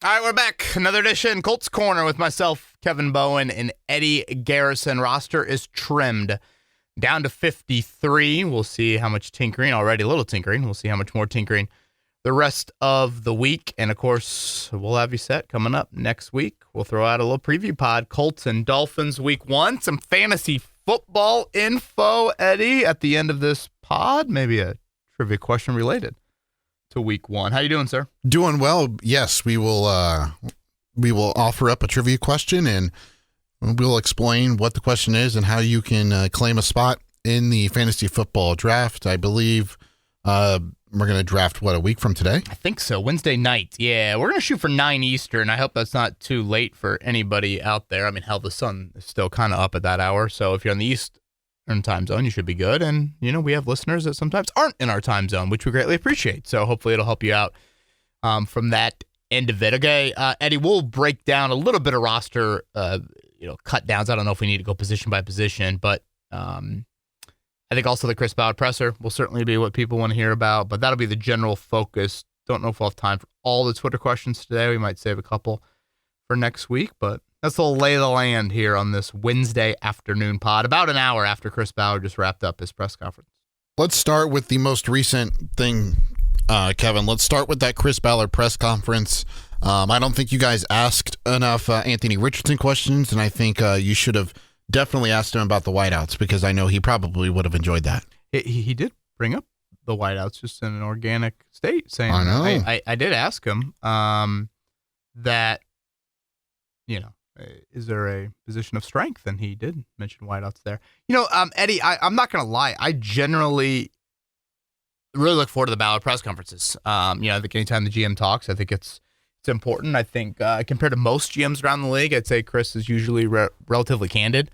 All right, we're back. Another edition, Colts Corner with myself, Kevin Bowen, and Eddie Garrison. Roster is trimmed down to 53. We'll see how much tinkering, already a little tinkering. We'll see how much more tinkering the rest of the week. And, of course, we'll have you set coming up next week. We'll throw out a little preview pod, Colts and Dolphins week 1. Some fantasy football info, Eddie, at the end of this pod. Maybe a trivia question related to week 1. How you doing, sir? Doing well. Yes, we will offer up a trivia question, and we'll explain what the question is and how you can claim a spot in the fantasy football draft. I believe we're going to draft, a week from today? I think so. Wednesday night. Yeah, we're going to shoot for 9 Eastern. I hope that's not too late for anybody out there. I mean, hell, the sun is still kind of up at that hour, so if you're on the Eastern time zone, you should be good. And, we have listeners that sometimes aren't in our time zone, which we greatly appreciate. So hopefully it'll help you out from that end of it. Okay, Eddie, we'll break down a little bit of roster, cut downs. I don't know if we need to go position by position, but I think also the Chris Ballard presser will certainly be what people want to hear about, but that'll be the general focus. Don't know if we'll have time for all the Twitter questions today. We might save a couple for next week, but that's the lay of the land here on this Wednesday afternoon pod, about an hour after Chris Ballard just wrapped up his press conference. Let's start with the most recent thing, Kevin. Let's start with that Chris Ballard press conference. I don't think you guys asked enough Anthony Richardson questions, and I think you should have definitely asked him about the wideouts, because I know he probably would have enjoyed that. He did bring up the wideouts just in an organic state, saying, I know. I did ask him that, is there a position of strength? And he did mention wideouts there. Eddie, I'm not going to lie. I generally really look forward to the Ballard press conferences. I think anytime the GM talks, I think it's important. I think compared to most GMs around the league, I'd say Chris is usually relatively candid.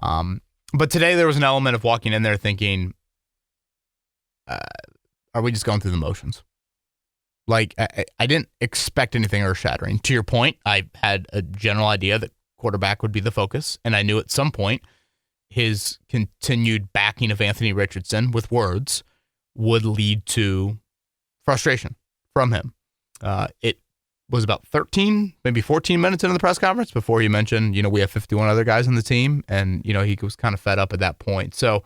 But today there was an element of walking in there thinking, are we just going through the motions? Like, I didn't expect anything earth-shattering. To your point, I had a general idea that quarterback would be the focus, and I knew at some point his continued backing of Anthony Richardson with words would lead to frustration from him. It was about 13, maybe 14 minutes into the press conference before he mentioned, we have 51 other guys on the team, and, he was kind of fed up at that point. So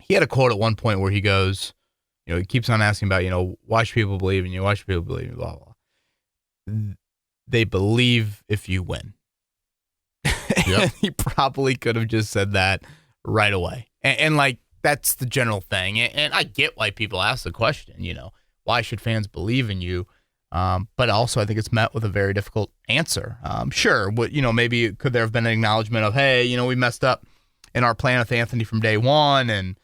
he had a quote at one point where he goes, he keeps on asking about, why should people believe in you? Why should people believe in you? Blah, blah, blah. They believe if you win. Yep. He probably could have just said that right away. And that's the general thing. And I get why people ask the question, why should fans believe in you? But also I think it's met with a very difficult answer. Sure, maybe could there have been an acknowledgement of, hey, we messed up in our plan with Anthony from day one, and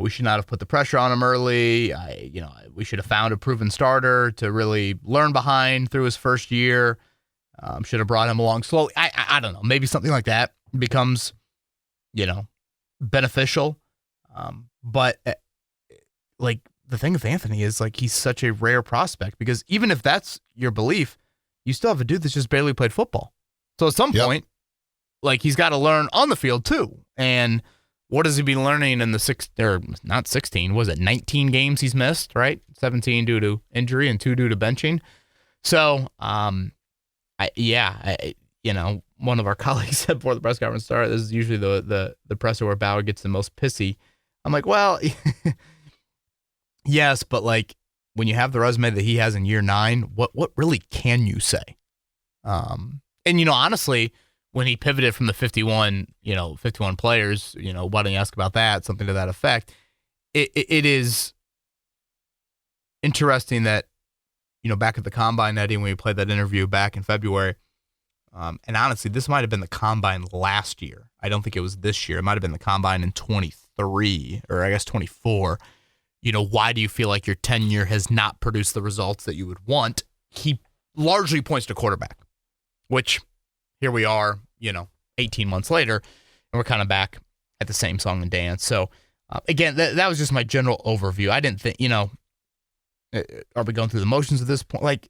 we should not have put the pressure on him early. We should have found a proven starter to really learn behind through his first year. Should have brought him along slowly. I don't know. Maybe something like that becomes, beneficial. But the thing with Anthony is he's such a rare prospect, because even if that's your belief, you still have a dude that's just barely played football. So at some point, he's got to learn on the field too. And what has he been learning in the 19 games he's missed, right? 17 due to injury and 2 due to benching. So, one of our colleagues said before the press conference started, this is usually the presser where Ballard gets the most pissy. I'm like, well, yes, but when you have the resume that he has in year 9, what really can you say? And honestly, when he pivoted from the 51 players, why don't you ask about that? Something to that effect. It is interesting that, back at the Combine, Eddie, when we played that interview back in February, and honestly, this might have been the Combine last year. I don't think it was this year. It might have been the Combine in 23, or I guess 24. Why do you feel like your tenure has not produced the results that you would want? He largely points to quarterback, which here we are, 18 months later, and we're kind of back at the same song and dance. So, again, that was just my general overview. I didn't think, are we going through the motions at this point?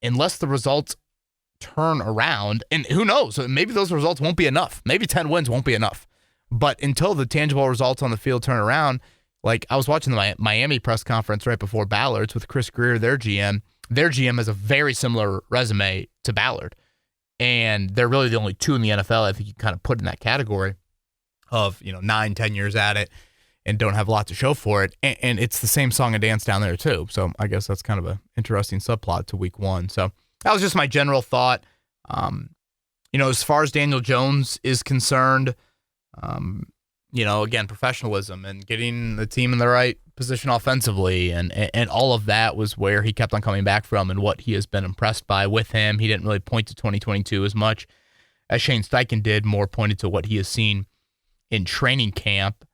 Unless the results turn around, and who knows, maybe those results won't be enough. Maybe 10 wins won't be enough. But until the tangible results on the field turn around, I was watching the Miami press conference right before Ballard's with Chris Greer, their GM, their GM has a very similar resume to Ballard. And they're really the only two in the NFL I think you kind of put in that category of, 9-10 years at it and don't have a lot to show for it. And it's the same song and dance down there too. So I guess that's kind of an interesting subplot to week one. So that was just my general thought. As far as Daniel Jones is concerned, again, professionalism and getting the team in the right position offensively and all of that was where he kept on coming back from and what he has been impressed by with him. He didn't really point to 2022 as much as Shane Steichen did, more pointed to what he has seen in training camp.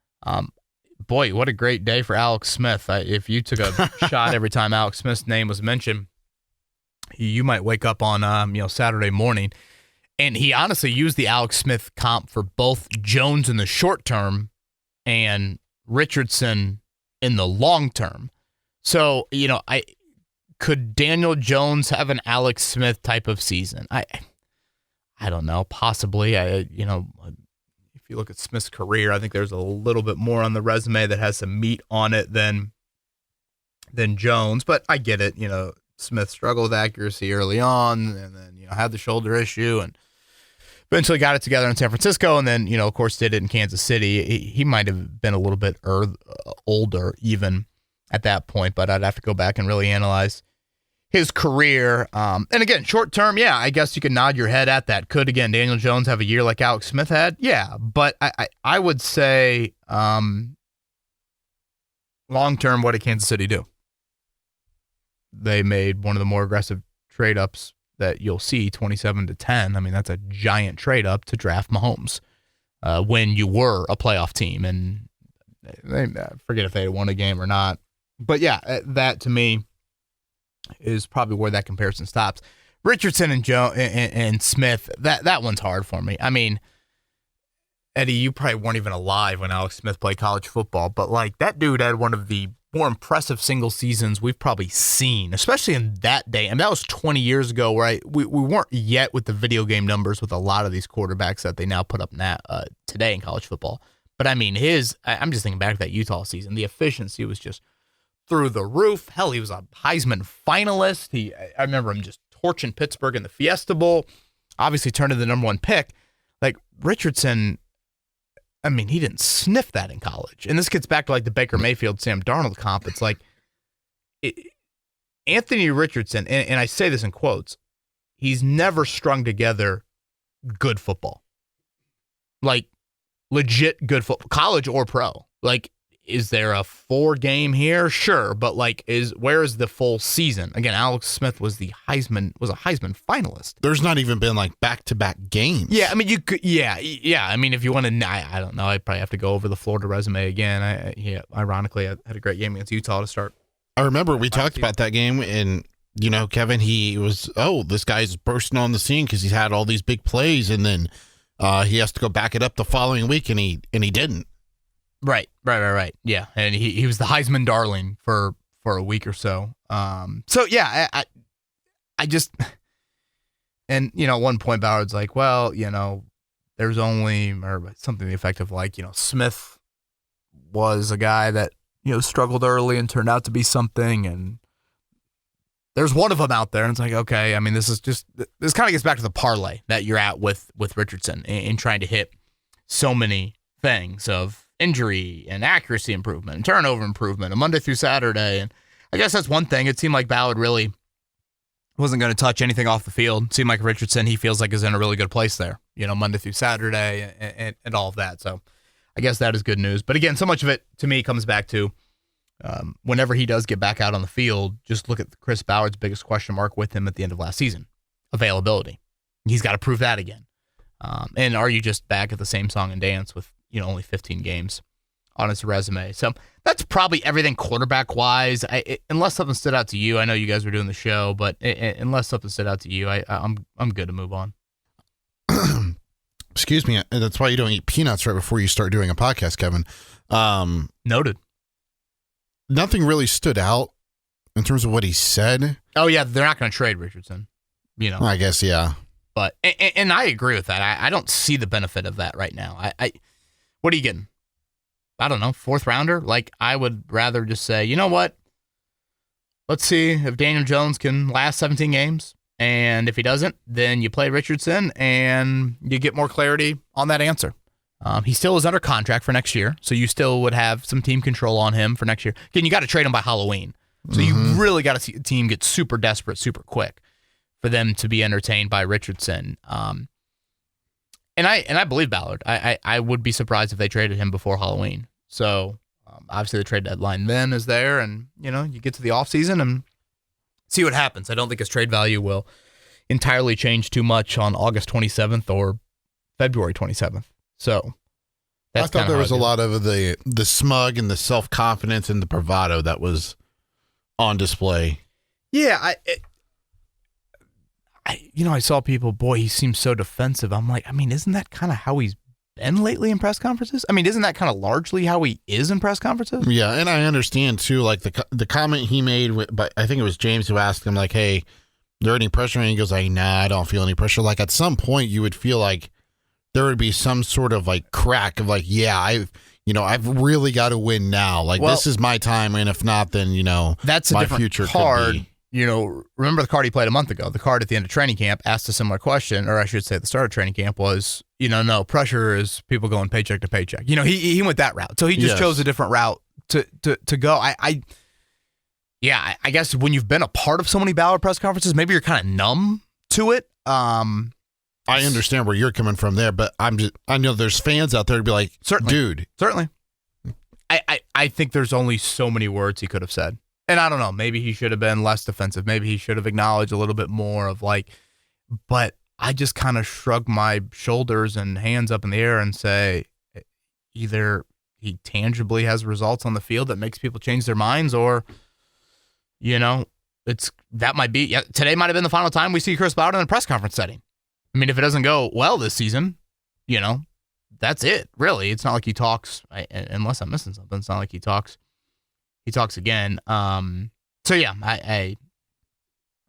Boy, what a great day for Alex Smith. If you took a shot every time Alex Smith's name was mentioned, you might wake up on Saturday morning. And he honestly used the Alex Smith comp for both Jones in the short term and Richardson in the long term. So, could Daniel Jones have an Alex Smith type of season? I don't know, possibly. If you look at Smith's career, I think there's a little bit more on the resume that has some meat on it than Jones, but I get it. Smith struggled with accuracy early on and then, had the shoulder issue and eventually got it together in San Francisco and then, of course, did it in Kansas City. He might have been a little bit older even at that point, but I'd have to go back and really analyze his career. And again, short term, yeah, I guess you could nod your head at that. Could, again, Daniel Jones have a year like Alex Smith had? Yeah, but I would say long term, what did Kansas City do? They made one of the more aggressive trade-ups that you'll see, 27-10. I mean, that's a giant trade-up to draft Mahomes when you were a playoff team. And I forget if they had won a game or not. But, yeah, that to me is probably where that comparison stops. Richardson and Smith, that one's hard for me. I mean, Eddie, you probably weren't even alive when Alex Smith played college football, but, that dude had one of the more impressive single seasons we've probably seen, especially in that day. And that was 20 years ago where we weren't yet with the video game numbers with a lot of these quarterbacks that they now put up now, today in college football. But I mean, I'm just thinking back to that Utah season. The efficiency was just through the roof. Hell, he was a Heisman finalist. I remember him just torching Pittsburgh in the Fiesta Bowl, obviously turned into the number one pick. Richardson, I mean, he didn't sniff that in college. And this gets back to the Baker Mayfield, Sam Darnold comp. It's Anthony Richardson, and I say this in quotes, he's never strung together good football. Legit good football, college or pro. Is there a 4-game here? Sure, but where is the full season? Again, Alex Smith was a Heisman finalist. There's not even been back-to-back games. Yeah, I mean you could. Yeah. I mean, if you want to, I don't know. I'd probably have to go over the Florida resume again. Ironically, I had a great game against Utah to start. I remember we talked about that game, and Kevin, he was, this guy's bursting on the scene because he's had all these big plays, and then he has to go back it up the following week, and he didn't. Right. Yeah, and he was the Heisman darling for a week or so. So yeah, I just, and at one point Ballard's there's only, or something to the effect of Smith was a guy that struggled early and turned out to be something, and there's one of them out there, and it's okay. I mean, this kind of gets back to the parlay that you're at with Richardson in trying to hit so many things of injury and accuracy improvement and turnover improvement and Monday through Saturday. And I guess that's one thing. It seemed like Ballard really wasn't going to touch anything off the field. It seemed like Richardson, he feels like is in a really good place there, Monday through Saturday and all of that. So I guess that is good news. But again, so much of it to me comes back to whenever he does get back out on the field, just look at Chris Ballard's biggest question mark with him at the end of last season, availability. He's got to prove that again. And are you just back at the same song and dance with only 15 games on his resume? So that's probably everything quarterback-wise. Unless something stood out to you, I know you guys were doing the show, but unless something stood out to you, I'm good to move on. Excuse me. That's why you don't eat peanuts right before you start doing a podcast, Kevin. Noted. Nothing really stood out in terms of what he said. Oh, yeah, they're not going to trade Richardson. I guess, yeah. But and I agree with that. I don't see the benefit of that right now. What are you getting? I don't know, 4th rounder? I would rather just say, you know what? let's see if Daniel Jones can last 17 games. And if he doesn't, then you play Richardson and you get more clarity on that answer. He still is under contract for next year, so you still would have some team control on him for next year. Again, you got to trade him by Halloween. So you really got to see a team get super desperate super quick for them to be entertained by Richardson. And I believe Ballard. I would be surprised if they traded him before Halloween. So obviously the trade deadline then is there, and you get to the offseason and see what happens. I don't think his trade value will entirely change too much on August 27th or February 27th. So I thought there was a lot of the smug and the self-confidence and the bravado that was on display. Yeah, I saw people, boy, he seems so defensive. I'm like, isn't that kind of how he's been lately in press conferences? Isn't that kind of largely how he is in press conferences? Yeah, and I understand too, like the comment he made, but I think it was James who asked him, like, hey, there any pressure? And he goes, like, nah, I don't feel any pressure. Like at some point you would feel like there would be some sort of like crack of like, yeah, I've really got to win now. Like this is my time, and if not, then that's my a different future card. Could be. Remember the card he played a month ago? The card at the end of training camp asked a similar question, or I should say, at the start of training camp was, no, pressure is people going paycheck to paycheck. He went that route, so he just chose a different route to go. I guess when you've been a part of so many Ballard press conferences, maybe you're kind of numb to it. I understand where you're coming from there, but I know there's fans out there to be like, certainly. I think there's only so many words he could have said. And I don't know, maybe he should have been less defensive. Maybe he should have acknowledged a little bit more of like, but I just kind of shrug my shoulders and hands up in the air and say, either he tangibly has results on the field that makes people change their minds, or, that might be, today might have been the final time we see Chris Ballard in a press conference setting. If it doesn't go well this season, that's it, really. It's not like he talks, unless I'm missing something, it's not like he talks again. So yeah, I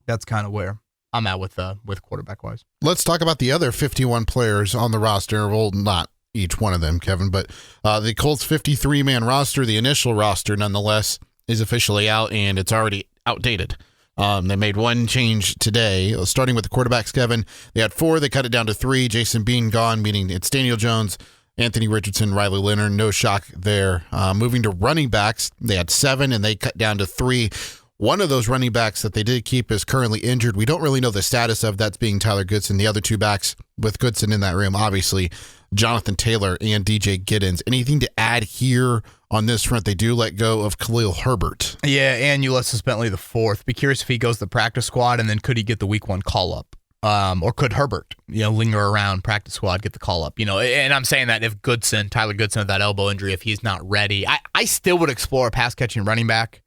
that's kind of where I'm at with quarterback wise. Let's talk about the other 51 players on the roster. Well, not each one of them, Kevin, but the Colts 53-man roster, the initial roster nonetheless, is officially out, and it's already outdated. They made one change today, starting with the quarterbacks, Kevin. They had 4. They cut it down to 3. Jason Bean gone, meaning it's Daniel Jones, Anthony Richardson, Riley Leonard. No shock there. Moving to running backs, they had 7, and they cut down to 3. One of those running backs that they did keep is currently injured. We don't really know the status of that's being Tyler Goodson. The other 2 backs with Goodson in that room, obviously, Jonathan Taylor and DJ Giddens. Anything to add here on this front? They do let go of Khalil Herbert. Yeah, and Ulysses Bentley the 4th. Be curious if he goes to the practice squad, and then could he get the week 1 call up? Or could Herbert, linger around practice squad, get the call up? And I'm saying that if Tyler Goodson, with that elbow injury, if he's not ready, I still would explore a pass catching running back.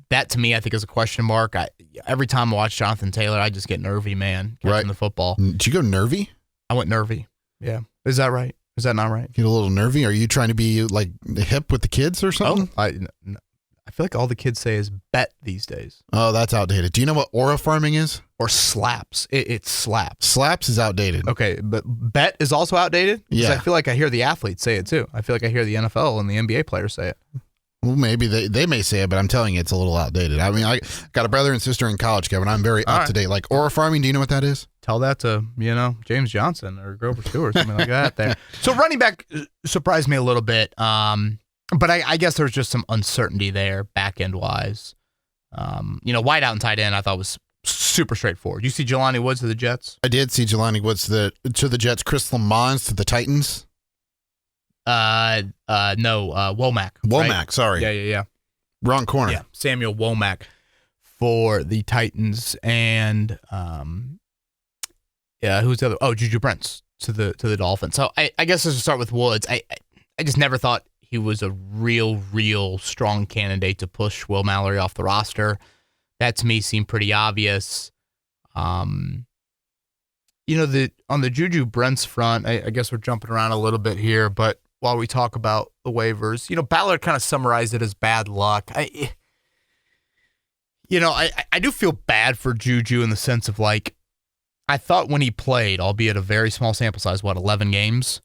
That to me, I think, is a question mark. Every time I watch Jonathan Taylor, I just get nervy, man, catching the football. Did you go nervy? I went nervy. Yeah. Is that right? Is that not right? Get a little nervy? Are you trying to be like hip with the kids or something? I feel like all the kids say is bet these days. Oh, that's outdated. Do you know what aura farming is? Or slaps. It's slaps. Slaps is outdated. Okay, but bet is also outdated? Yeah. I feel like I hear the athletes say it too. I feel like I hear the NFL and the NBA players say it. Well, maybe they may say it, but I'm telling you, it's a little outdated. I got a brother and sister in college, Kevin. I'm very up to date. Like aura farming, do you know what that is? Tell that to, James Johnson or Grover Stewart, something like that there. So running back surprised me a little bit. But I guess there's just some uncertainty there, back end wise. Wide out and tight end, I thought was super straightforward. You see Jelani Woods to the Jets? I did see Jelani Woods to the Jets. Chris Lamons to the Titans. No, Womack. Womack, right? sorry. Yeah. Wrong corner. Yeah, Samuel Womack for the Titans, and who's the other? Oh, Juju Brents to the Dolphins. So I guess let's start with Woods. I just never thought he was a real strong candidate to push Will Mallory off the roster. That to me seemed pretty obvious. On the Juju Brents front, I guess we're jumping around a little bit here, but while we talk about the waivers, Ballard kind of summarized it as bad luck. I do feel bad for Juju in the sense of like, I thought when he played, albeit a very small sample size, 11 games,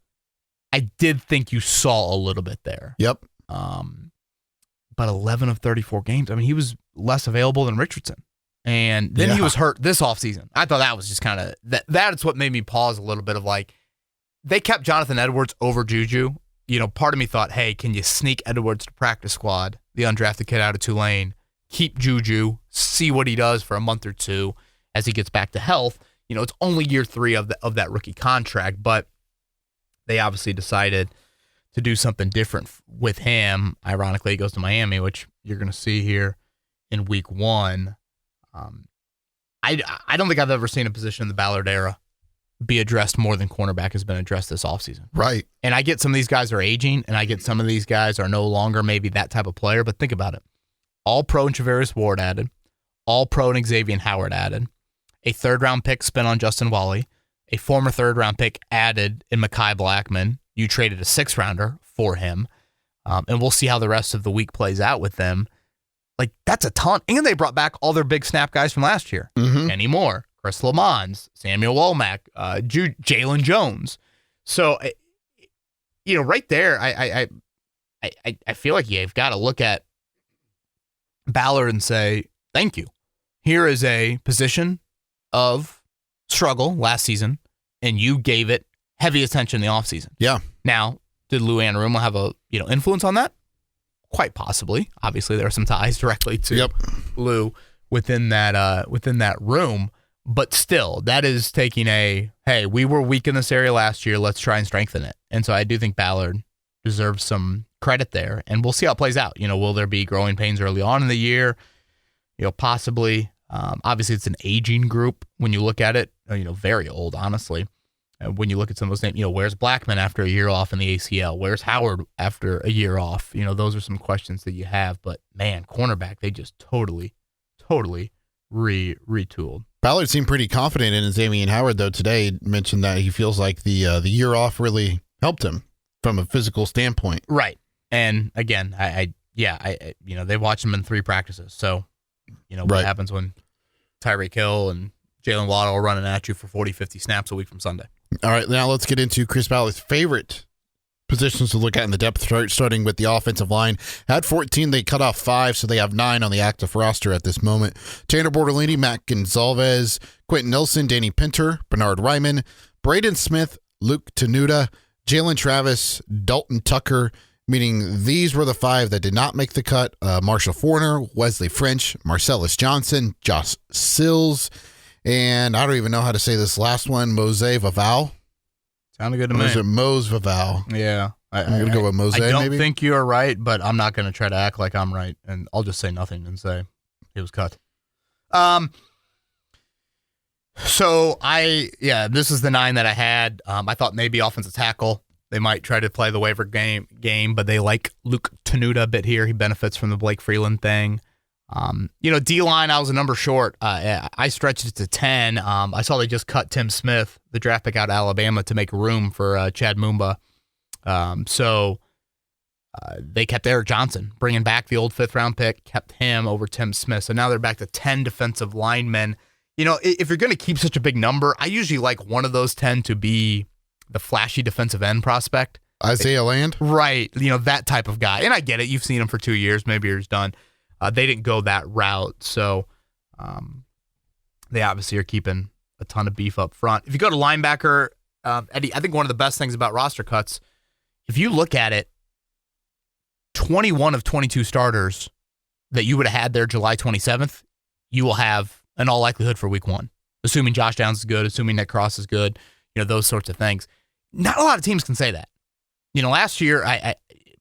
I did think you saw a little bit there. Yep. But but 11 of 34 games. I mean, he was less available than Richardson. And then he was hurt this offseason. I thought that was just kind of, that's what made me pause a little bit of like, they kept Jonathan Edwards over Juju. Part of me thought, hey, can you sneak Edwards to practice squad, the undrafted kid out of Tulane, keep Juju, see what he does for a month or two as he gets back to health. It's only year 3 of that rookie contract, but they obviously decided to do something different with him. Ironically, he goes to Miami, which you're going to see here in week 1. I don't think I've ever seen a position in the Ballard era be addressed more than cornerback has been addressed this offseason. Right. And I get some of these guys are aging, and I get some of these guys are no longer maybe that type of player, but think about it. All-pro and Travaris Ward added. All-pro and Xavier Howard added. A third-round pick spent on Justin Wally. A former third-round pick added in Mekhi Blackman. You traded a 6th-rounder for him. And we'll see how the rest of the week plays out with them. Like, that's a ton. And they brought back all their big snap guys from last year. Kenny Moore, Chris Lamons, Samuel Womack, Jalen Jones. So, right there, I feel like you've got to look at Ballard and say, thank you. Here is a position of struggle last season, and you gave it heavy attention in the offseason. Yeah. Now, did Lou Anarumo have a influence on that? Quite possibly. Obviously, there are some ties directly to Lou within that room, but still, that is taking hey, we were weak in this area last year. Let's try and strengthen it. And so I do think Ballard deserves some credit there, and we'll see how it plays out. Will there be growing pains early on in the year? Possibly. Obviously, it's an aging group when you look at it. Very old, honestly. When you look at some of those names, where's Blackman after a year off in the ACL? Where's Howard after a year off? Those are some questions that you have. But, man, cornerback, they just totally retooled. Ballard seemed pretty confident in Xavier Howard, though, today. Mentioned that he feels like the year off really helped him from a physical standpoint. Right. And, again, they watched him in 3 practices. So, what happens when Tyreek Hill and Jalen Waddle are running at you for 40, 50 snaps a week from Sunday. All right, now let's get into Chris Ballard's favorite positions to look at in the depth chart, starting with the offensive line. At 14, they cut off 5, so they have 9 on the active roster at this moment. Tanner Bortolini, Matt Gonzalez, Quentin Nelson, Danny Pinter, Bernard Ryman, Braden Smith, Luke Tenuta, Jalen Travis, Dalton Tucker, meaning these were the 5 that did not make the cut. Marshall Forner, Wesley French, Marcellus Johnson, Josh Sills, and I don't even know how to say this last one, Mose Vavau. Sounded good to me. Or is it Mose Vavau? Yeah. I'm going to go with Mose, maybe? I don't think you're right, but I'm not going to try to act like I'm right, and I'll just say nothing and say it was cut. So this is the 9 that I had. I thought maybe offensive tackle. They might try to play the waiver game, but they like Luke Tenuta a bit here. He benefits from the Blake Freeland thing. D-line, I was a number short. I stretched it to 10. I saw they just cut Tim Smith, the draft pick out of Alabama, to make room for Chad Mumba. So they kept Eric Johnson, bringing back the old 5th-round pick, kept him over Tim Smith. So now they're back to 10 defensive linemen. If you're going to keep such a big number, I usually like one of those 10 to be the flashy defensive end prospect. Isaiah Land? Right. That type of guy. And I get it. You've seen him for 2 years. Maybe he's done. They didn't go that route, so they obviously are keeping a ton of beef up front. If you go to linebacker, Eddie, I think one of the best things about roster cuts, if you look at it, 21 of 22 starters that you would have had there July 27th, you will have in all likelihood for week 1, assuming Josh Downs is good, assuming Nick Cross is good, those sorts of things. Not a lot of teams can say that. Last year,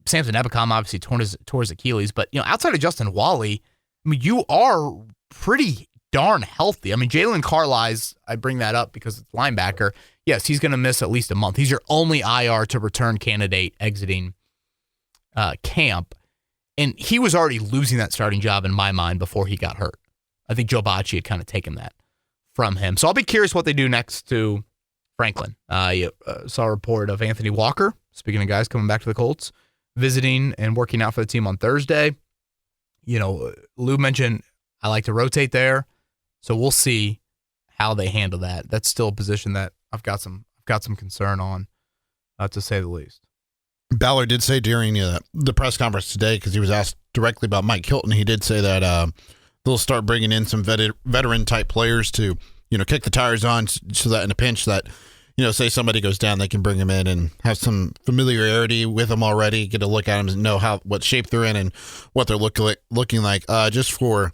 Samson Ebicom obviously tore his Achilles, but outside of Justin Wally, you are pretty darn healthy. Jalen Carlies, I bring that up because it's linebacker. Yes, he's going to miss at least a month. He's your only IR to return candidate exiting camp, and he was already losing that starting job in my mind before he got hurt. I think Joe Bacci had kind of taken that from him. So I'll be curious what they do next to Franklin. You saw a report of Anthony Walker, speaking of guys coming back to the Colts, visiting and working out for the team on Thursday. Lou mentioned I like to rotate there, so we'll see how they handle that. That's still a position that I've got some concern on, to say the least. Ballard did say during the press conference today, because he was asked directly about Mike Hilton, he did say that they'll start bringing in some veteran type players to, kick the tires on, so that in a pinch that, say somebody goes down, they can bring them in and have some familiarity with them already, get a look at them and know what shape they're in and what they're looking like, just for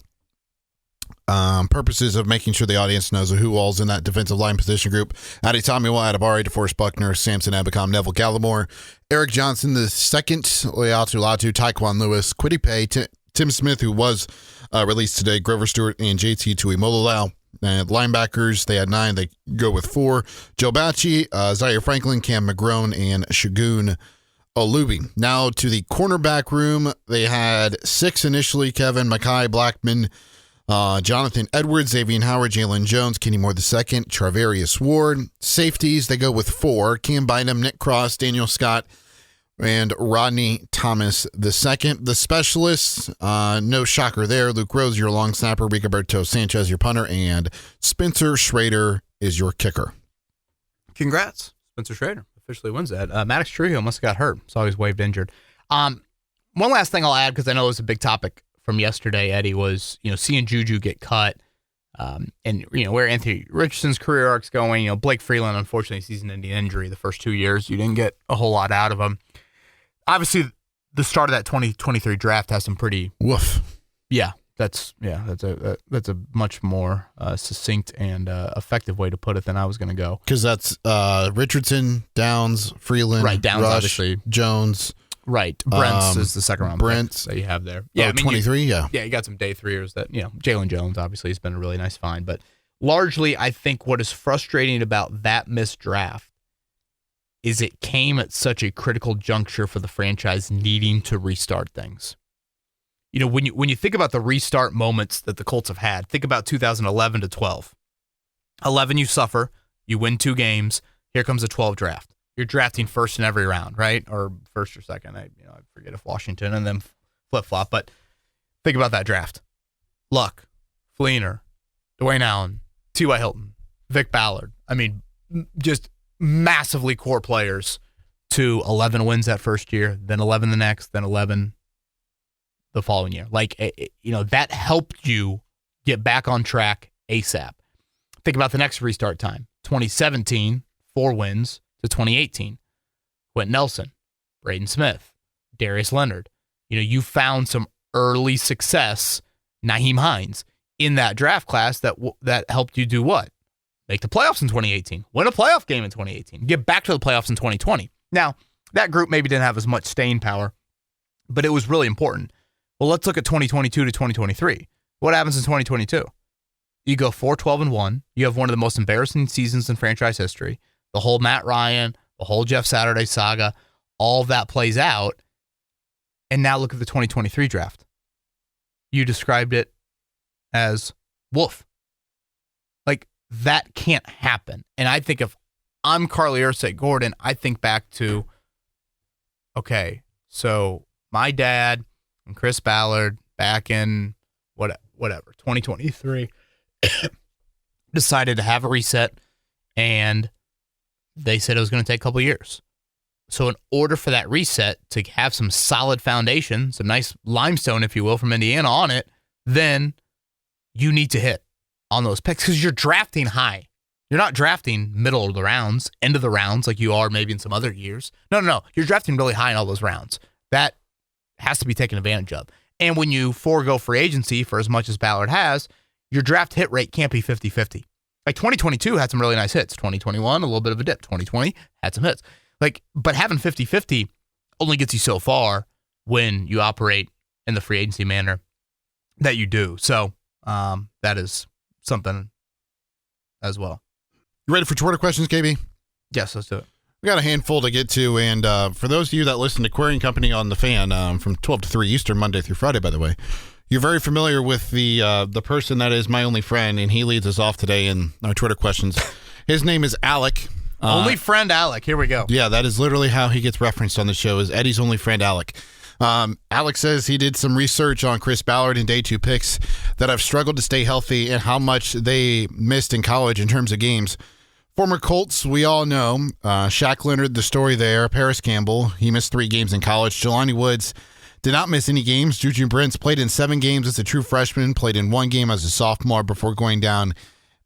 purposes of making sure the audience knows who all's in that defensive line position group. Adi Tamiwa, Adibari, DeForest Buckner, Samson Abacom, Neville Gallimore, Eric Johnson the second, Leatu Latu, Taekwon Lewis, Kwity Paye, Tim Smith, who was released today, Grover Stewart, and JT Tuimololau. And linebackers, they had 9. They go with 4. Joe Bacci, Zaire Franklin, Cam McGrone, and Shagun Olubi. Now to the cornerback room. They had 6 initially, Kevin, Mekhi Blackman, Jonathan Edwards, Xavier Howard, Jalen Jones, Kenny Moore II, Charvarius Ward. Safeties, they go with 4. Cam Bynum, Nick Cross, Daniel Scott, and Rodney Thomas II. The specialists, no shocker there. Luke Rose, your long snapper. Rigoberto Sanchez, your punter. And Spencer Schrader is your kicker. Congrats. Spencer Schrader officially wins that. Maddox Trujillo must have got hurt. Saw he was waived injured. One last thing I'll add, because I know it was a big topic from yesterday, Eddie, was, seeing Juju get cut, and, where Anthony Richardson's career arc's going. Blake Freeland, unfortunately, season-ending injury the first 2 years. You didn't get a whole lot out of him. Obviously, the start of that 2023 draft has some pretty... Woof. Yeah, that's a much more succinct and effective way to put it than I was going to go. Because that's Richardson, Downs, Freeland, right, Downs, Rush, obviously. Jones... Right. Brent's is the second round Brent's that you have there. Yeah, 23, Yeah, you got some day threeers that, Jalen Jones obviously has been a really nice find. But largely, I think what is frustrating about that missed draft is it came at such a critical juncture for the franchise needing to restart things. When you think about the restart moments that the Colts have had, think about 2011 to 12. 11, you suffer. You win 2 games. Here comes a 12 draft. You're drafting first in every round, right? Or first or second. I forget if Washington and then flip-flop. But think about that draft. Luck, Fleener, Dwayne Allen, T.Y. Hilton, Vic Ballard. I mean, just massively core players to 11 wins that first year, then 11 the next, then 11 the following year. That helped you get back on track ASAP. Think about the next restart time. 2017, 4 wins. To 2018, Quentin Nelson, Braden Smith, Darius Leonard. You found some early success, Nyheim Hines, in that draft class that helped you do what? Make the playoffs in 2018, win a playoff game in 2018, get back to the playoffs in 2020. Now, that group maybe didn't have as much staying power, but it was really important. Well, let's look at 2022 to 2023. What happens in 2022? You go 4-12-1. You have one of the most embarrassing seasons in franchise history. The whole Matt Ryan, the whole Jeff Saturday saga, all of that plays out. And now look at the 2023 draft. You described it as wolf. That can't happen. And I think if I'm Carly Ursay-Gordon, I think back to, okay, so my dad and Chris Ballard back in whatever, 2023, decided to have a reset, and they said it was going to take a couple of years. So in order for that reset to have some solid foundation, some nice limestone, if you will, from Indiana on it, then you need to hit on those picks because you're drafting high. You're not drafting middle of the rounds, end of the rounds like you are maybe in some other years. No. You're drafting really high in all those rounds. That has to be taken advantage of. And when you forego free agency for as much as Ballard has, your draft hit rate can't be 50-50. 2022 had some really nice hits. 2021, a little bit of a dip. 2020 had some hits. But having 50-50 only gets you so far when you operate in the free agency manner that you do. So that is something as well. You ready for Twitter questions, KB? Yes, let's do it. We got a handful to get to, and for those of you that listen to Querying Company on the Fan from 12 to 3 Eastern, Monday through Friday, by the way, you're very familiar with the person that is my only friend, and he leads us off today in our Twitter questions. His name is Alec. Only friend Alec. Here we go. Yeah, that is literally how he gets referenced on the show, is Eddie's only friend Alec. Alex says he did some research on Chris Ballard and day 2 picks that have struggled to stay healthy and how much they missed in college in terms of games. Former Colts, we all know. Shaq Leonard, the story there. Paris Campbell, he missed 3 games in college. Jelani Woods did not miss any games. Juju Brents played in 7 games as a true freshman, played in 1 game as a sophomore before going down.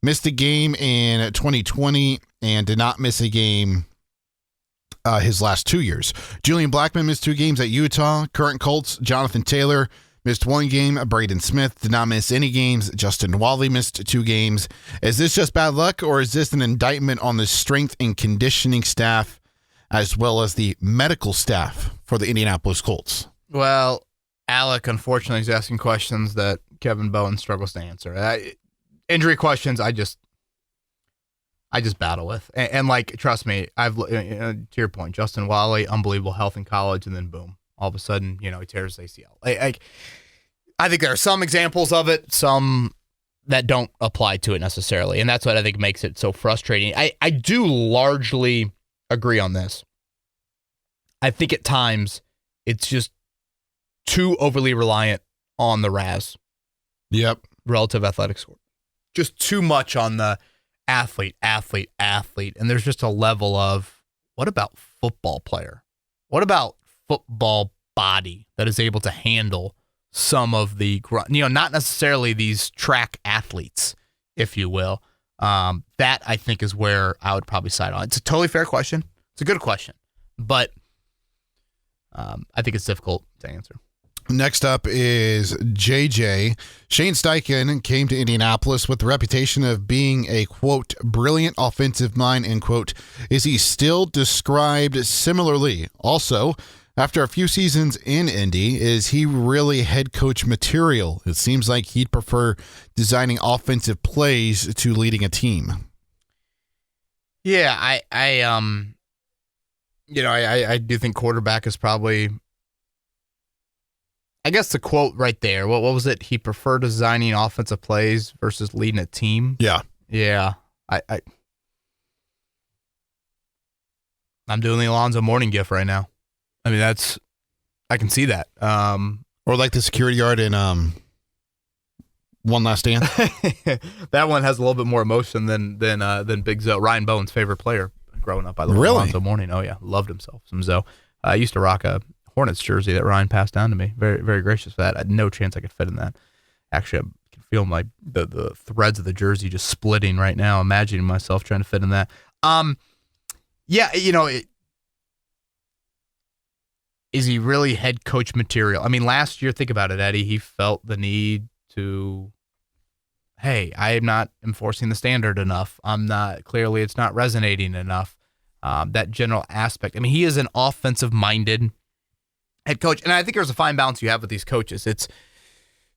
Missed a game in 2020 and did not miss a game his last 2 years. Julian Blackmon missed 2 games at Utah. Current Colts, Jonathan Taylor missed 1 game. Braden Smith did not miss any games. Justin Wally missed 2 games. Is this just bad luck, or is this an indictment on the strength and conditioning staff as well as the medical staff for the Indianapolis Colts? Well, Alec, unfortunately, is asking questions that Kevin Bowen struggles to answer. Injury questions, I just battle with. And like, trust me, to your point, Justin Wally, unbelievable health in college, and then boom, all of a sudden, he tears his ACL. I think there are some examples of it, some that don't apply to it necessarily, and that's what I think makes it so frustrating. I do largely agree on this. I think at times it's just too overly reliant on the RAS. Yep. Relative athletic score. Just too much on the athlete. And there's just a level of, what about football player? What about football body that is able to handle some of the, not necessarily these track athletes, if you will. That I think is where I would probably side on. It's a totally fair question. It's a good question, but I think it's difficult to answer. Next up is JJ. Shane Steichen came to Indianapolis with the reputation of being a, quote, brilliant offensive mind, end quote. Is he still described similarly? Also, after a few seasons in Indy, is he really head coach material? It seems like he'd prefer designing offensive plays to leading a team. Yeah, I do think quarterback is probably, I guess the quote right there. What was it? He preferred designing offensive plays versus leading a team. Yeah. Yeah. I'm doing the Alonzo Mourning gif right now. I mean, I can see that. Or like the security guard in One Last Stand. That one has a little bit more emotion than Big Zoe, Ryan Bowen's favorite player growing up. I love Really? Alonzo Mourning. Oh yeah, loved himself some Zoe. I used to rock a Hornets jersey that Ryan passed down to me. Very, very gracious for that. I had no chance I could fit in that. Actually, I can feel my the threads of the jersey just splitting right now, imagining myself trying to fit in that. Yeah, is he really head coach material? I mean, last year, think about it, Eddie. He felt the need to, hey, I am not enforcing the standard enough. Clearly it's not resonating enough. That general aspect. I mean, he is an offensive-minded head coach, and I think there's a fine balance you have with these coaches. It's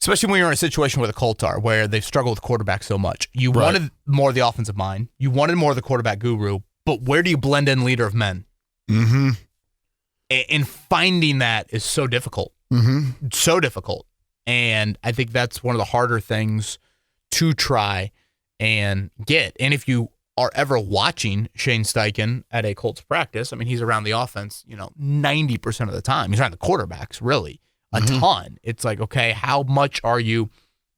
especially when you're in a situation where the Colts are, where they've struggled with quarterback so much. You wanted more of the offensive mind. You wanted more of the quarterback guru, but where do you blend in leader of men? Mm-hmm. And finding that is so difficult. Mm-hmm. So difficult. And I think that's one of the harder things to try and get. And if you are ever watching Shane Steichen at a Colts practice, I mean, he's around the offense, 90% of the time. He's around the quarterbacks, really, a ton. It's like, okay, how much are you,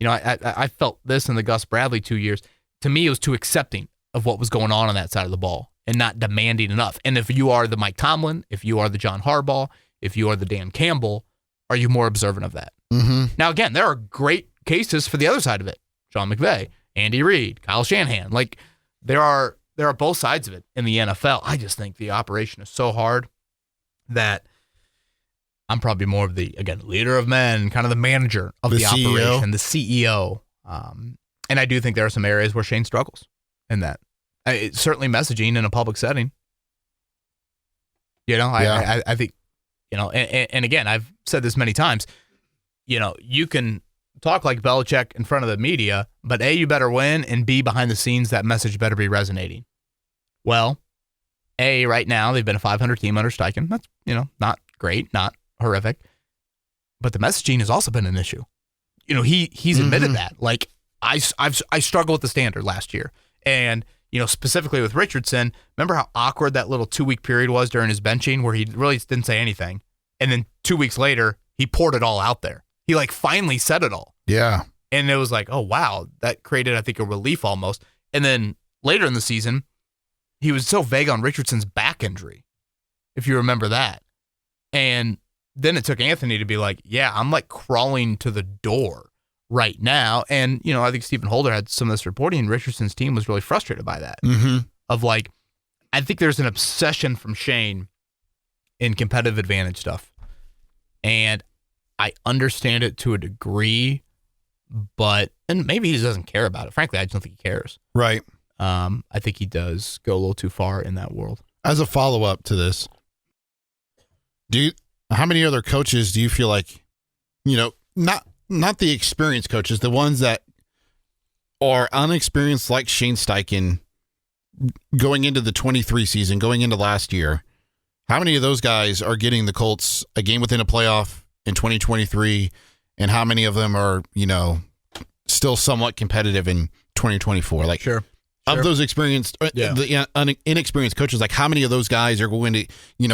I felt this in the Gus Bradley 2 years. To me, it was too accepting of what was going on that side of the ball and not demanding enough. And if you are the Mike Tomlin, if you are the John Harbaugh, if you are the Dan Campbell, are you more observant of that? Mm-hmm. Now, again, there are great cases for the other side of it. Sean McVay, Andy Reid, Kyle Shanahan. Like, there are both sides of it in the NFL. I just think the operation is so hard that I'm probably more of the, again, leader of men, kind of the manager of the operation, the CEO. And I do think there are some areas where Shane struggles in that. It's certainly messaging in a public setting. I think, and again, I've said this many times, you can talk like Belichick in front of the media, but A, you better win, and B, behind the scenes, that message better be resonating. Well, A, right now, they've been a 500 team under Steichen. That's, not great, not horrific. But the messaging has also been an issue. He's admitted that. Like, I struggled with the standard last year. And, specifically with Richardson, remember how awkward that little 2-week period was during his benching where he really didn't say anything. And then 2 weeks later, he poured it all out there. He finally said it all. Yeah. And it was like, oh, wow, that created, I think, a relief almost. And then later in the season, he was so vague on Richardson's back injury, if you remember that. And then it took Anthony to be like, yeah, I'm like crawling to the door right now. And, I think Stephen Holder had some of this reporting, and Richardson's team was really frustrated by that. Mm-hmm. Of like, I think there's an obsession from Shane in competitive advantage stuff. And I understand it to a degree, and maybe he doesn't care about it. Frankly, I just don't think he cares. Right. I think he does go a little too far in that world. As a follow-up to this, how many other coaches do you feel like, not the experienced coaches, the ones that are unexperienced like Shane Steichen going into the 23 season, going into last year, how many of those guys are getting the Colts a game within a playoff in 2023, and how many of them are, still somewhat competitive in 2024? Like, sure. Of those experienced, the inexperienced coaches, like how many of those guys are going to,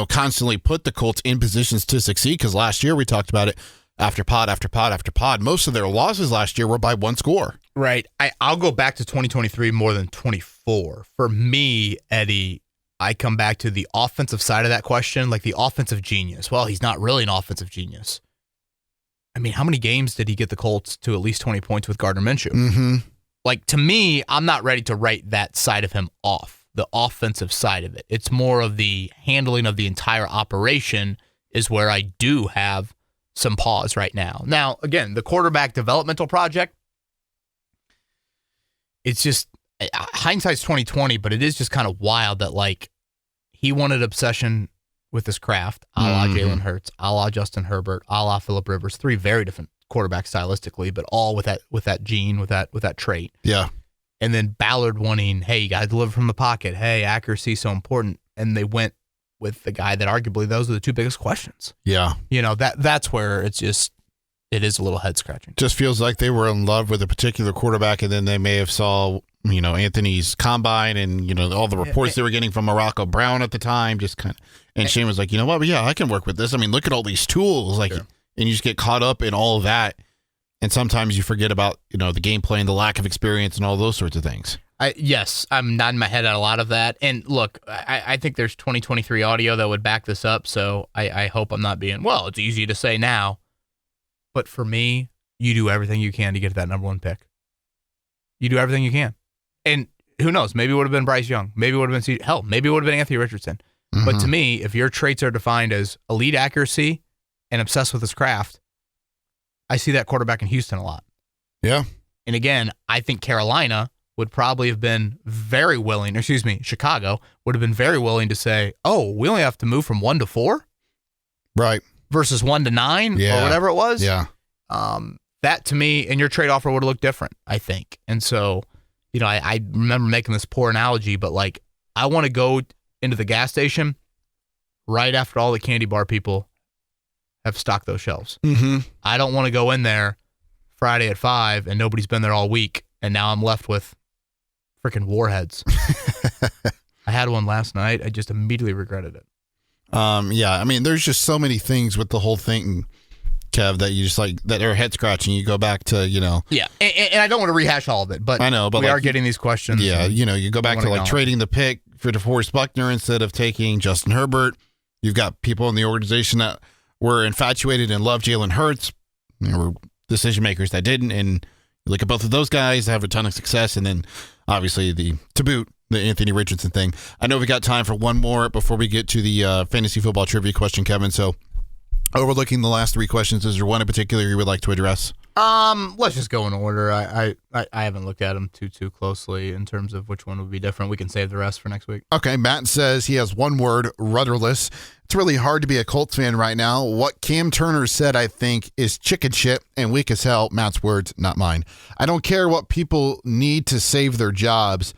constantly put the Colts in positions to succeed? Because last year we talked about it after pod after pod after pod. Most of their losses last year were by one score. Right. I'll go back to 2023 more than 24. For me, Eddie, I come back to the offensive side of that question, like the offensive genius. Well, he's not really an offensive genius. I mean, how many games did he get the Colts to at least 20 points with Gardner Minshew? Mm-hmm. Like, to me, I'm not ready to write that side of him off, the offensive side of it. It's more of the handling of the entire operation is where I do have some pause right now. Now, again, the quarterback developmental project, it's just, hindsight's 2020, but it is just kind of wild that, like, he wanted obsession with his craft, a la Jalen Hurts, a la Justin Herbert, a la Phillip Rivers, three very different quarterback stylistically, but all with that gene, with that trait. Yeah. And then Ballard wanting, hey, you got to deliver from the pocket. Hey, accuracy is so important. And they went with the guy that arguably those are the two biggest questions. Yeah. That's where it is a little head scratching. Just feels like they were in love with a particular quarterback, and then they may have saw, Anthony's combine and, all the reports they were getting from Morocco Brown at the time, just kind of, and Shane was like, you know what? But yeah, I can work with this. I mean, look at all these tools. Like, sure. And you just get caught up in all of that. And sometimes you forget about, the gameplay and the lack of experience and all those sorts of things. Yes, I'm nodding my head at a lot of that. And look, I think there's 2023 audio that would back this up. So I hope I'm not being, well, it's easy to say now. But for me, you do everything you can to get to that number one pick. You do everything you can. And who knows? Maybe it would have been Bryce Young. Maybe it would have been maybe it would have been Anthony Richardson. Mm-hmm. But to me, if your traits are defined as elite accuracy and obsessed with his craft, I see that quarterback in Houston a lot. Yeah. And again, I think Carolina would probably have been very willing, Chicago would have been very willing to say, oh, we only have to move from 1 to 4? Right. Versus 1 to 9 or whatever it was. Yeah. That to me, and your trade offer would have looked different, I think. And so, I remember making this poor analogy, but like, I want to go into the gas station right after all the candy bar people have stocked those shelves. Mm-hmm. I don't want to go in there Friday at 5 and nobody's been there all week, and now I'm left with freaking warheads. I had one last night. I just immediately regretted it. Yeah, I mean, there's just so many things with the whole thing, Kev, that you just like that are head scratching. You go back to, Yeah, and I don't want to rehash all of it, but I know, but we are getting these questions. Yeah, you go back to like trading the pick for DeForest Buckner instead of taking Justin Herbert. You've got people in the organization that were infatuated and loved Jalen Hurts. There were decision makers that didn't, and you look at both of those guys, have a ton of success, and then obviously the Anthony Richardson thing. I know we got time for one more before we get to the fantasy football trivia question, Kevin. So, overlooking the last three questions, is there one in particular you would like to address? Let's just go in order. I haven't looked at them too closely in terms of which one would be different. We can save the rest for next week. Okay, Matt says he has one word: rudderless. It's really hard to be a Colts fan right now. What Cam Turner said, I think, is chicken shit and weak as hell. Matt's words, not mine. I don't care what people need to save their jobs.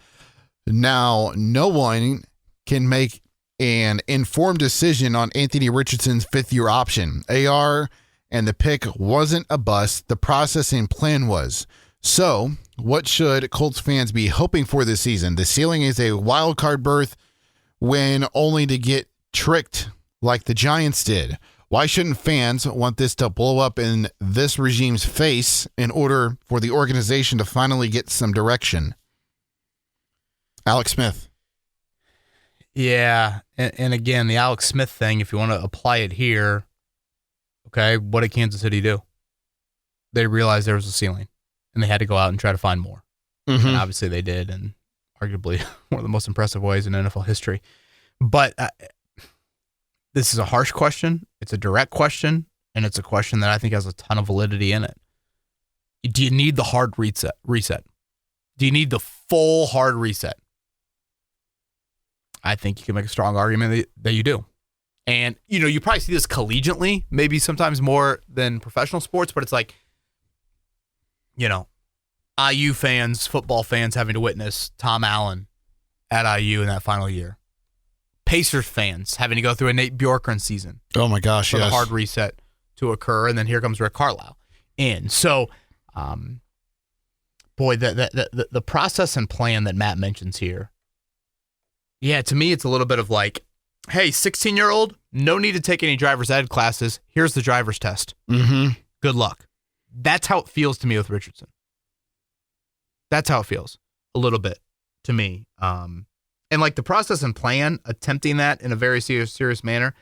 Now, no one can make an informed decision on Anthony Richardson's fifth-year option. AR and the pick wasn't a bust. The processing plan was. So, what should Colts fans be hoping for this season? The ceiling is a wild card berth win only to get tricked like the Giants did. Why shouldn't fans want this to blow up in this regime's face in order for the organization to finally get some direction? Alex Smith. Yeah. And again, the Alex Smith thing, if you want to apply it here, okay, what did Kansas City do? They realized there was a ceiling, and they had to go out and try to find more. Mm-hmm. And obviously they did, and arguably one of the most impressive ways in NFL history. But this is a harsh question. It's a direct question, and it's a question that I think has a ton of validity in it. Do you need the hard reset? Do you need the full hard reset? I think you can make a strong argument that you do. And, you probably see this collegiately, maybe sometimes more than professional sports, but it's like, IU fans, football fans having to witness Tom Allen at IU in that final year. Pacers fans having to go through a Nate Bjorkgren season. Oh my gosh, for yes. the hard reset to occur, and then here comes Rick Carlisle in. So, boy, the process and plan that Matt mentions here, yeah, to me it's a little bit of like, hey, 16-year-old, no need to take any driver's ed classes. Here's the driver's test. Mm-hmm. Good luck. That's how it feels to me with Richardson. That's how it feels a little bit to me. And like the process and plan, attempting that in a very serious manner,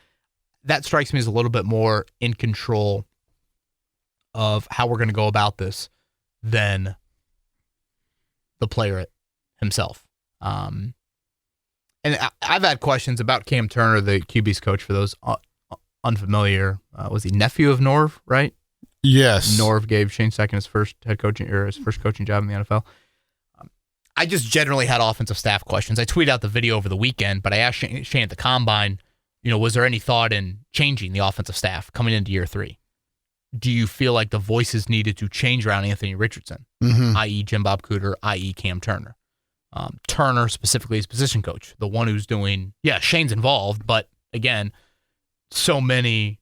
that strikes me as a little bit more in control of how we're going to go about this than the player himself. And I've had questions about Cam Turner, the QB's coach, for those unfamiliar. Was he nephew of Norv, right? Yes. Norv gave Shane Steichen his first head coaching or his first coaching job in the NFL. I just generally had offensive staff questions. I tweeted out the video over the weekend, but I asked Shane at the Combine, was there any thought in changing the offensive staff coming into year 3? Do you feel like the voices needed to change around Anthony Richardson, i.e. Jim Bob Cooter, i.e. Cam Turner? Turner specifically is position coach, the one who's doing, Shane's involved, but again, so many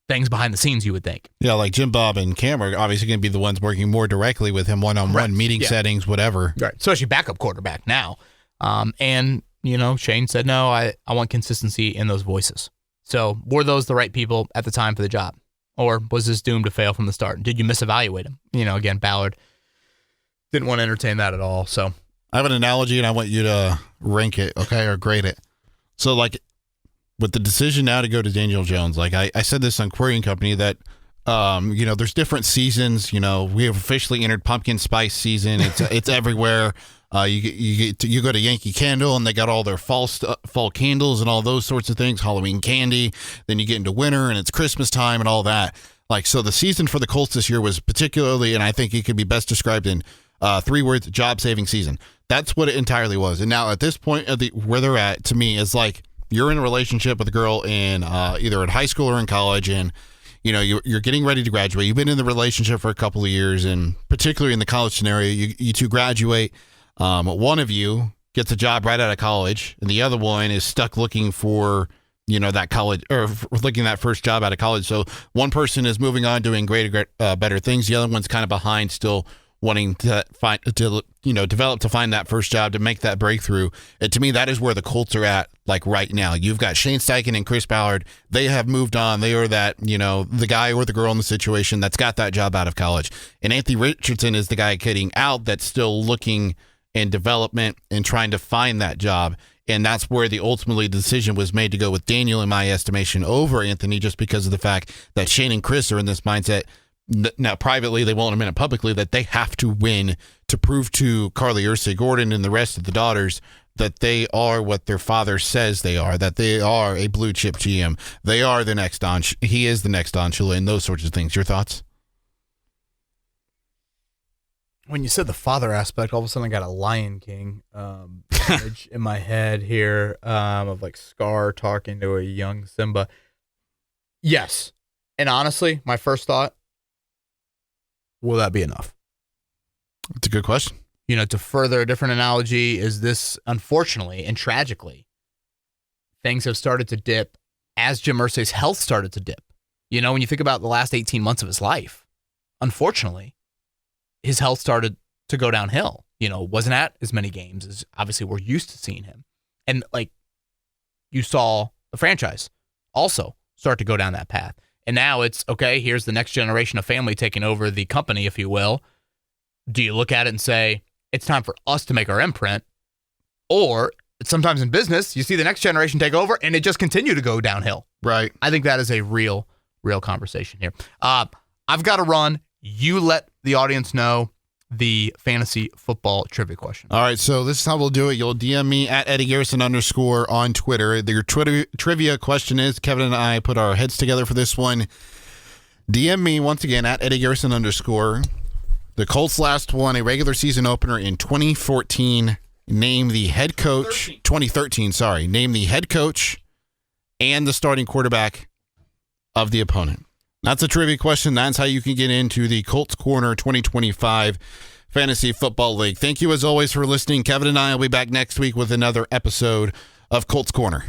things behind the scenes, you would think. Yeah, like Jim Bob and Cam are obviously going to be the ones working more directly with him one-on-one, meeting settings, whatever. Right, especially backup quarterback now. And, Shane said, no, I want consistency in those voices. So were those the right people at the time for the job? Or was this doomed to fail from the start? Did you misevaluate him? Again, Ballard didn't want to entertain that at all. So I have an analogy, and I want you to rank it, okay, or grade it. So, like, with the decision now to go to Daniel Jones, like I said this on Querying Company, that, there's different seasons. We have officially entered pumpkin spice season. It's everywhere. You go to Yankee Candle, and they got all their fall candles and all those sorts of things, Halloween candy. Then you get into winter, and it's Christmas time and all that. Like, so the season for the Colts this year was particularly, and I think it could be best described in 3 words: job-saving season. That's what it entirely was. And now at this point of where they're at, to me, is like you're in a relationship with a girl in either in high school or in college, and you're getting ready to graduate. You've been in the relationship for a couple of years, and particularly in the college scenario, you two graduate. One of you gets a job right out of college, and the other one is stuck looking for that college, or looking at that first job out of college. So one person is moving on, doing greater, better things. The other one's kind of behind, still wanting to develop to find that first job, to make that breakthrough. And to me, that is where the Colts are at, like right now. You've got Shane Steichen and Chris Ballard. They have moved on. They are that, the guy or the girl in the situation that's got that job out of college. And Anthony Richardson is the guy getting out that's still looking in development and trying to find that job. And that's where the ultimately decision was made to go with Daniel, in my estimation, over Anthony, just because of the fact that Shane and Chris are in this mindset. Now, privately, they won't admit it publicly, that they have to win to prove to Carly Ursay Gordon and the rest of the daughters that they are what their father says they are, that they are a blue chip GM. They are the next Don. He is the next Don Shula, and those sorts of things. Your thoughts? When you said the father aspect, all of a sudden I got a Lion King image in my head here of like Scar talking to a young Simba. Yes. And honestly, my first thought, will that be enough? That's a good question. To further a different analogy, is this, unfortunately and tragically, things have started to dip as Jim Irsay's health started to dip. When you think about the last 18 months of his life, unfortunately, his health started to go downhill. Wasn't at as many games as obviously we're used to seeing him. And like you saw the franchise also start to go down that path. And now it's, okay, here's the next generation of family taking over the company, if you will. Do you look at it and say, it's time for us to make our imprint? Or sometimes in business, you see the next generation take over and it just continue to go downhill. Right. I think that is a real conversation here. I've got to run. You let the audience know the fantasy football trivia question. All right, so this is how we'll do it. You'll DM me at Eddie Garrison _ on Twitter. Your Twitter trivia question is, Kevin and I put our heads together for this one. DM me once again at Eddie Garrison _ The Colts last won a regular season opener in 2014. Name the head coach. 2013, sorry. Name the head coach and the starting quarterback of the opponent. That's a trivia question. That's how you can get into the Colts Corner 2025 Fantasy Football League. Thank you as always for listening. Kevin and I will be back next week with another episode of Colts Corner.